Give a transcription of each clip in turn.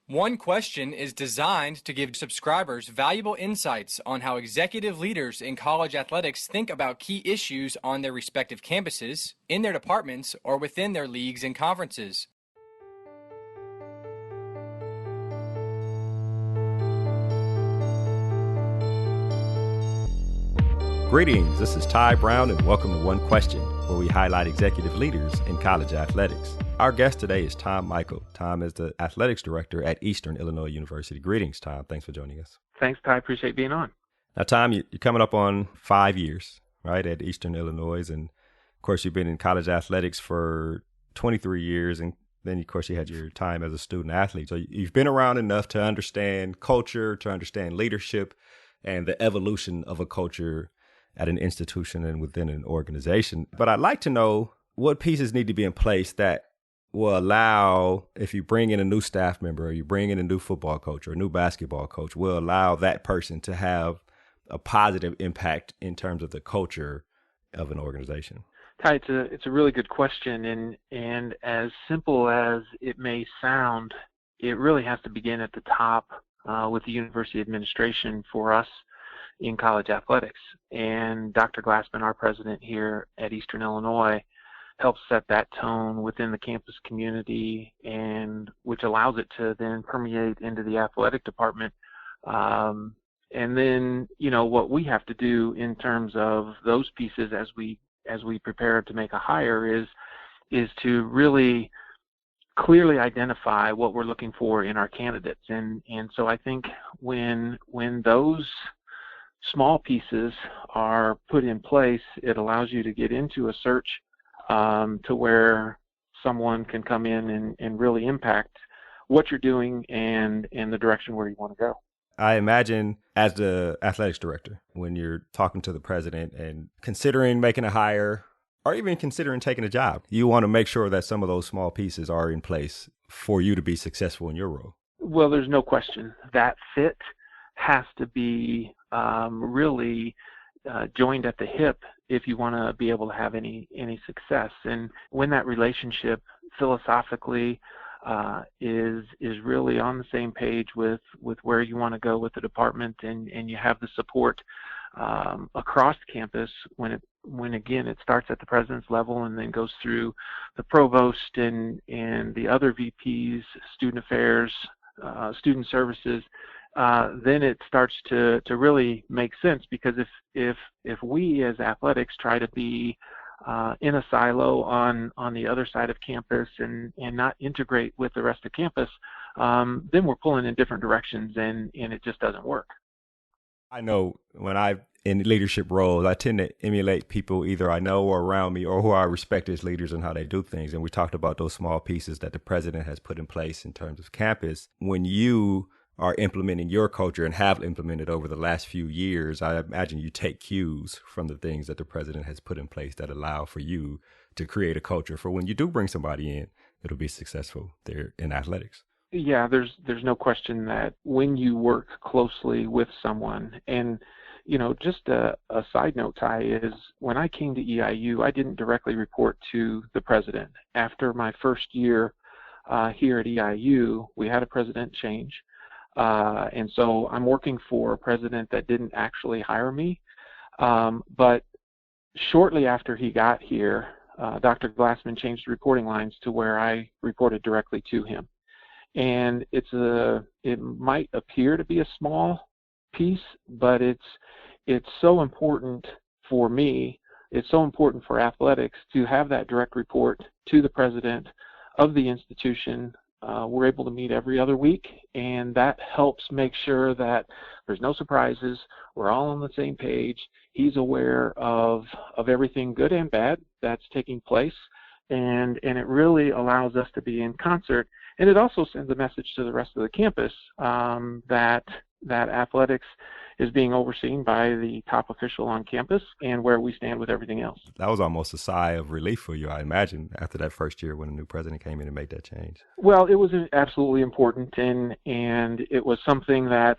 One Question is designed to give subscribers valuable insights on how executive leaders in college athletics think about key issues on their respective campuses, in their departments, or within their leagues and conferences. Greetings, this is Ty Brown and welcome to One Question, where we highlight executive leaders in college athletics. Our guest today is Tom Michael. Tom is the athletics director at Eastern Illinois University. Greetings, Tom. Thanks for joining us. Thanks, Ty. Appreciate being on. Now, Tom, you're coming up on 5 years, right, at Eastern Illinois. And, of course, you've been in college athletics for 23 years. And then, of course, you had your time as a student athlete. So you've been around enough to understand culture, to understand leadership, and the evolution of a culture at an institution and within an organization. But I'd like to know what pieces need to be in place that will allow, if you bring in a new staff member or you bring in a new football coach or a new basketball coach, will allow that person to have a positive impact in terms of the culture of an organization. Ty, it's a really good question, and as simple as it may sound, it really has to begin at the top with the university administration for us in college athletics. And Dr. Glassman, our president here at Eastern Illinois, helps set that tone within the campus community, and which allows it to then permeate into the athletic department. And then, what we have to do in terms of those pieces as we prepare to make a hire is to really clearly identify what we're looking for in our candidates. And so I think when those small pieces are put in place, it allows you to get into a search to where someone can come in and really impact what you're doing and the direction where you want to go. I imagine as the athletics director, when you're talking to the president and considering making a hire or even considering taking a job, you want to make sure that some of those small pieces are in place for you to be successful in your role. Well, there's no question. That fit has to be really joined at the hip if you want to be able to have any success. And when that relationship philosophically is really on the same page with where you want to go with the department, and you have the support across campus, when again it starts at the president's level and then goes through the provost and the other VPs, student affairs, student services, then it starts to really make sense. Because if we as athletics try to be in a silo on the other side of campus and not integrate with the rest of campus, then we're pulling in different directions, and it just doesn't work. I know when I'm in leadership roles, I tend to emulate people either I know or around me or who I respect as leaders and how they do things. And we talked about those small pieces that the president has put in place in terms of campus. When you are implementing your culture and have implemented over the last few years, I imagine you take cues from the things that the president has put in place that allow for you to create a culture for when you do bring somebody in, it'll be successful there in athletics. Yeah, there's no question that when you work closely with someone, and just a side note, Ty, is when I came to EIU, I didn't directly report to the president. After my first year here at EIU, we had a president change. And so I'm working for a president that didn't actually hire me. But shortly after he got here, Dr. Glassman changed the reporting lines to where I reported directly to him. And it might appear to be a small piece, but it's so important for me. It's so important for athletics to have that direct report to the president of the institution. We're able to meet every other week, and that helps make sure that there's no surprises. We're all on the same page. He's aware of everything good and bad that's taking place, and it really allows us to be in concert. And it also sends a message to the rest of the campus that athletics is being overseen by the top official on campus and where we stand with everything else. That was almost a sigh of relief for you, I imagine, after that first year when a new president came in and made that change. Well, it was absolutely important, and it was something that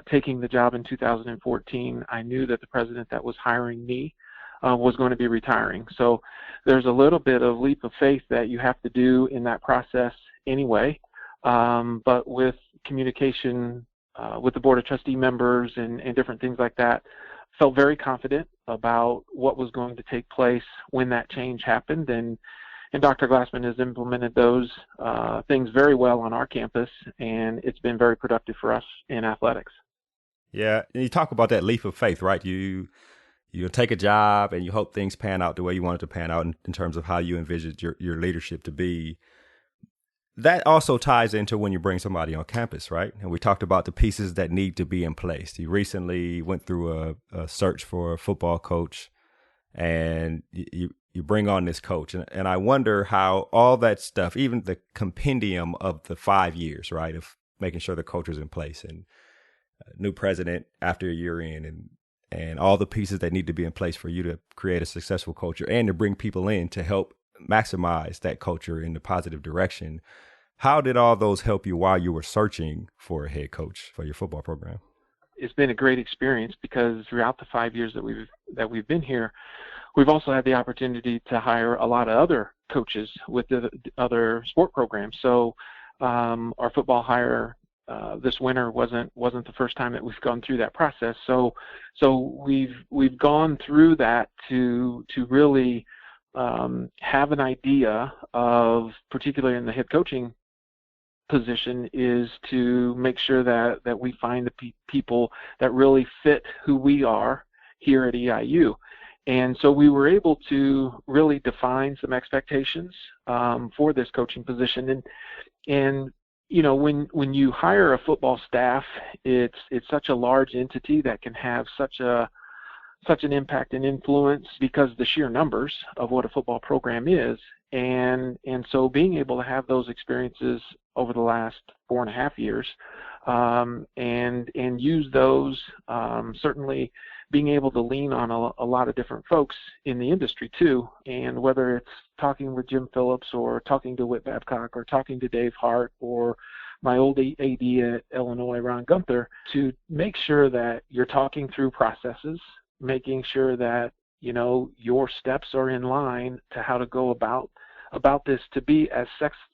taking the job in 2014, I knew that the president that was hiring me was going to be retiring. So there's a little bit of leap of faith that you have to do in that process anyway. but with communication with the Board of Trustee members and different things like that, felt very confident about what was going to take place when that change happened. And Dr. Glassman has implemented those things very well on our campus, and it's been very productive for us in athletics. Yeah, and you talk about that leap of faith, right? You take a job and you hope things pan out the way you want it to pan out in terms of how you envisioned your leadership to be. That also ties into when you bring somebody on campus, right? And we talked about the pieces that need to be in place. You recently went through a search for a football coach, and you bring on this coach. And I wonder how all that stuff, even the compendium of the 5 years, right, of making sure the coach is in place and new president after a year in, and all the pieces that need to be in place for you to create a successful culture and to bring people in to help maximize that culture in the positive direction. How did all those help you while you were searching for a head coach for your football program? It's been a great experience because throughout the 5 years that we've been here, we've also had the opportunity to hire a lot of other coaches with the other sport programs. So our football hire this winter wasn't the first time that we've gone through that process. So we've gone through that to really have an idea of, particularly in the head coaching position, is to make sure that we find the people that really fit who we are here at EIU. And so we were able to really define some expectations for this coaching position. And you know, when you hire a football staff, it's such a large entity that can have such an impact and influence because the sheer numbers of what a football program is. And so being able to have those experiences over the last 4.5 years and use those, certainly being able to lean on a lot of different folks in the industry too. And whether it's talking with Jim Phillips or talking to Whit Babcock or talking to Dave Hart or my old AD at Illinois, Ron Gunther, to make sure that you're talking through processes, making sure that, you know, your steps are in line to how to go about this to be as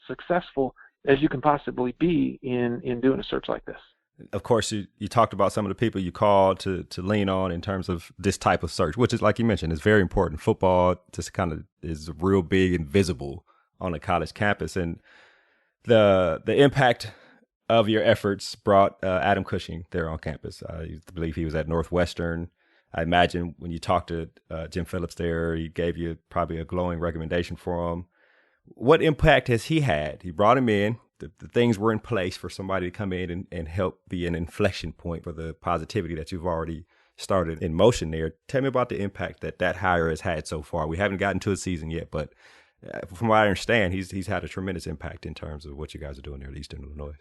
successful as you can possibly be in doing a search like this. Of course, you talked about some of the people you called to lean on in terms of this type of search, which is, like you mentioned, is very important. Football just kind of is real big and visible on a college campus. And the impact of your efforts brought Adam Cushing there on campus. I believe he was at Northwestern. I imagine when you talked to Jim Phillips there, he gave you probably a glowing recommendation for him. What impact has he had? He brought him in. The things were in place for somebody to come in and help be an inflection point for the positivity that you've already started in motion there. Tell me about the impact that hire has had so far. We haven't gotten to a season yet, but from what I understand, he's had a tremendous impact in terms of what you guys are doing there at Eastern Illinois.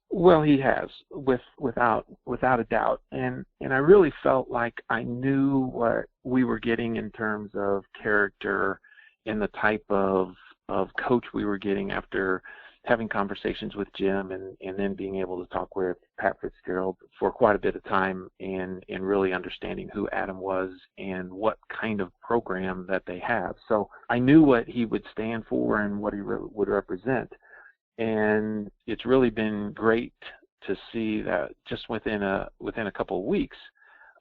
Well, he has, without a doubt, and I really felt like I knew what we were getting in terms of character and the type of coach we were getting after having conversations with Jim and then being able to talk with Pat Fitzgerald for quite a bit of time and really understanding who Adam was and what kind of program that they have. So I knew what he would stand for and what he would represent. And it's really been great to see that just within a couple of weeks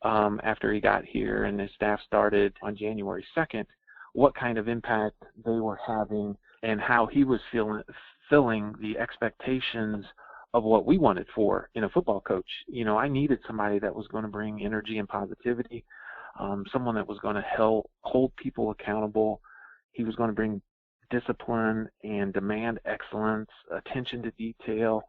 after he got here and his staff started on January 2nd, what kind of impact they were having and how he was filling the expectations of what we wanted for in a football coach. You know, I needed somebody that was going to bring energy and positivity, someone that was going to help hold people accountable. He was going to bring discipline and demand excellence, attention to detail.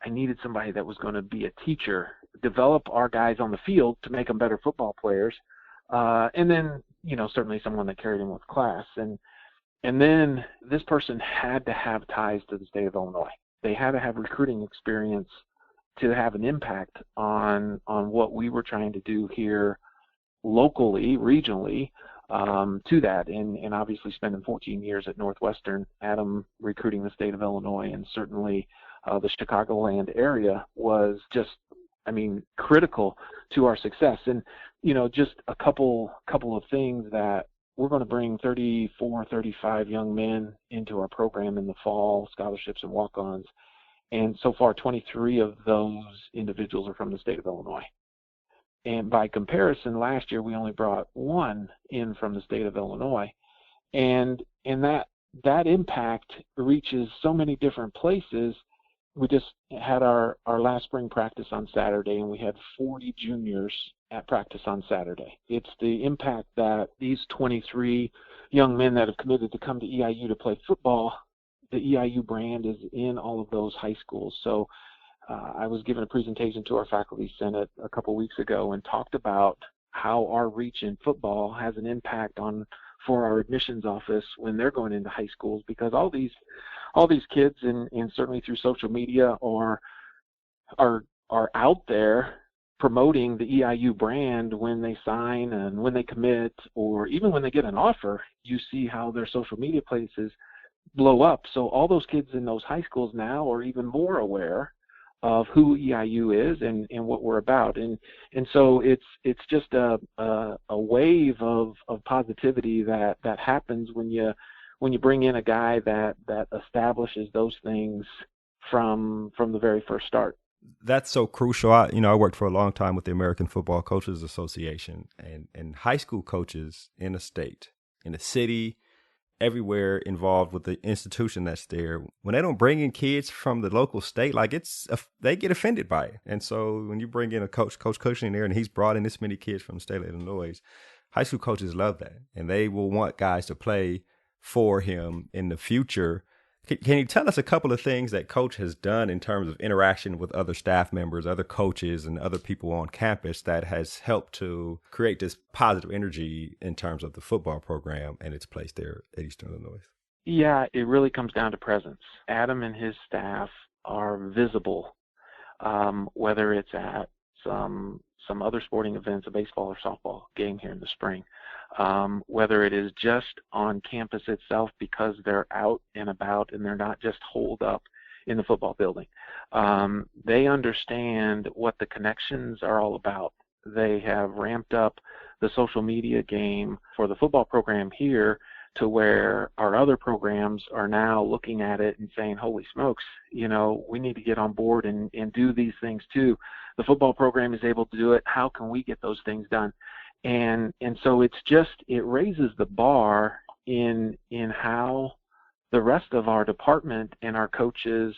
I needed somebody that was going to be a teacher, develop our guys on the field to make them better football players, and then, you know, certainly someone that carried them with class. And then this person had to have ties to the state of Illinois. They had to have recruiting experience to have an impact on what we were trying to do here locally, regionally, to that. And obviously spending 14 years at Northwestern, Adam recruiting the state of Illinois and certainly the Chicagoland area was just, I mean, critical to our success. And, you know, just a couple of things that we're going to bring 34, 35 young men into our program in the fall, scholarships and walk-ons. And so far, 23 of those individuals are from the state of Illinois. And by comparison, last year we only brought one in from the state of Illinois. And that impact reaches so many different places. We just had our last spring practice on Saturday, and we had 40 juniors at practice on Saturday. It's the impact that these 23 young men that have committed to come to EIU to play football, the EIU brand is in all of those high schools. So I was giving a presentation to our faculty senate a couple weeks ago and talked about how our reach in football has an impact for our admissions office when they're going into high schools, because all these kids and certainly through social media are out there promoting the EIU brand when they sign and when they commit, or even when they get an offer. You see how their social media places blow up. So all those kids in those high schools now are even more aware of who EIU is and what we're about. And so it's just a wave of positivity that happens when you bring in a guy that establishes those things from the very first start. That's so crucial. I worked for a long time with the American Football Coaches Association, and high school coaches in a state, in a city, everywhere involved with the institution that's there, when they don't bring in kids from the local state, they get offended by it. And so when you bring in Coach Cushing there, and he's brought in this many kids from the state of Illinois, high school coaches love that, and they will want guys to play for him in the future. Can you tell us a couple of things that Coach has done in terms of interaction with other staff members, other coaches, and other people on campus that has helped to create this positive energy in terms of the football program and its place there at Eastern Illinois? Yeah, it really comes down to presence. Adam and his staff are visible, whether it's at some other sporting events, a baseball or softball game here in the spring, whether it is just on campus itself because they're out and about and they're not just holed up in the football building. They understand what the connections are all about. They have ramped up the social media game for the football program here to where our other programs are now looking at it and saying, holy smokes, we need to get on board and do these things too. The football program is able to do it. How can we get those things done? And so it raises the bar in how the rest of our department and our coaches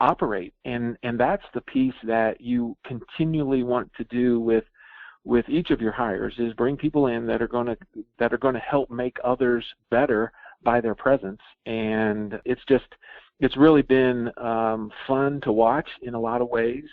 operate. And that's the piece that you continually want to do with each of your hires, is bring people in that are going to help make others better by their presence. And it's really been fun to watch in a lot of ways.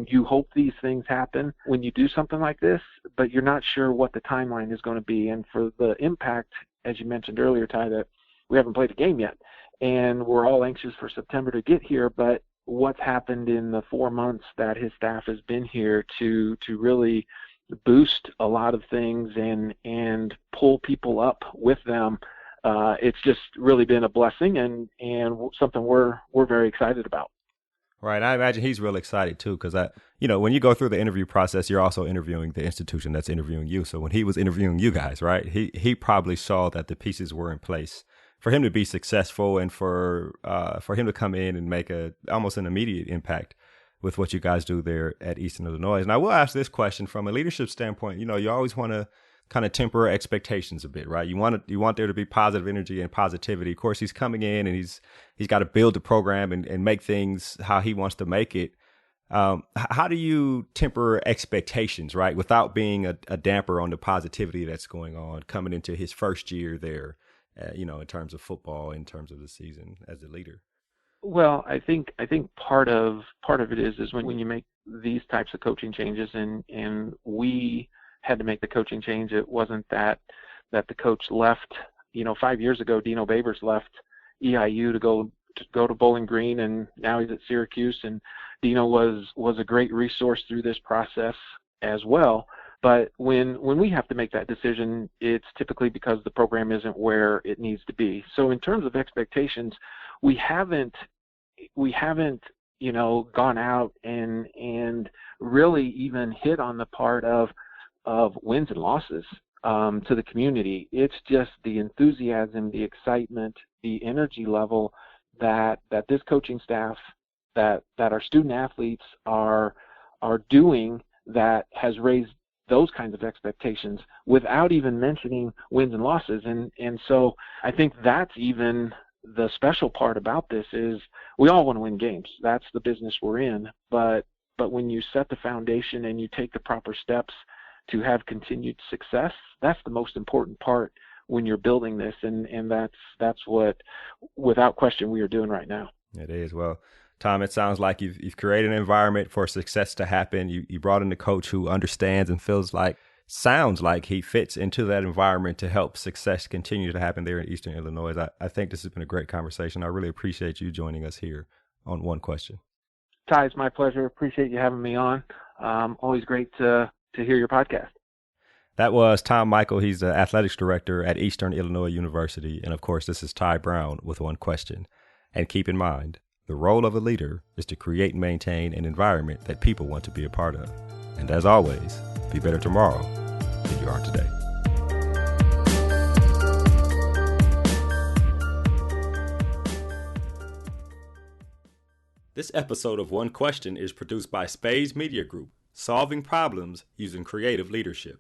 You hope these things happen when you do something like this, but you're not sure what the timeline is going to be. And for the impact, as you mentioned earlier, Ty, that we haven't played a game yet, and we're all anxious for September to get here, but what's happened in the 4 months that his staff has been here to really boost a lot of things and pull people up with them, it's just really been a blessing and something we're very excited about. Right. I imagine he's real excited too, because when you go through the interview process, you're also interviewing the institution that's interviewing you. So when he was interviewing you guys, right, he probably saw that the pieces were in place for him to be successful and for him to come in and make almost an immediate impact with what you guys do there at Eastern Illinois. And I will ask this question from a leadership standpoint. You always want to kind of temper expectations a bit, right? You want there to be positive energy and positivity. Of course, he's coming in and he's got to build the program and make things how he wants to make it. How do you temper expectations, right, without being a damper on the positivity that's going on coming into his first year there, in terms of football, in terms of the season as a leader? Well, I think part of it is when you make these types of coaching changes, and we had to make the coaching change. It wasn't that the coach left. 5 years ago, Dino Babers left EIU to go to Bowling Green, and now he's at Syracuse. And Dino was a great resource through this process as well. But when we have to make that decision, it's typically because the program isn't where it needs to be. So in terms of expectations, we haven't gone out and really even hit on the part of wins and losses to the community. It's just the enthusiasm, the excitement, the energy level that this coaching staff that our student athletes are doing that has raised those kinds of expectations without even mentioning wins and losses. And so I think that's even the special part about this is we all want to win games. That's the business we're in. But when you set the foundation and you take the proper steps to have continued success, that's the most important part when you're building this. And that's what, without question, we are doing right now. It is. Well, Tom, it sounds like you've created an environment for success to happen. You brought in a coach who understands and sounds like he fits into that environment to help success continue to happen there in Eastern Illinois. I think this has been a great conversation. I really appreciate you joining us here on One Question. Ty, it's my pleasure. Appreciate you having me on. Always great to hear your podcast. That was Tom Michael. He's the athletics director at Eastern Illinois University. And of course, this is Ty Brown with One Question. And keep in mind, the role of a leader is to create and maintain an environment that people want to be a part of. And as always, be better tomorrow than you are today. This episode of One Question is produced by Spades Media Group, solving problems using creative leadership.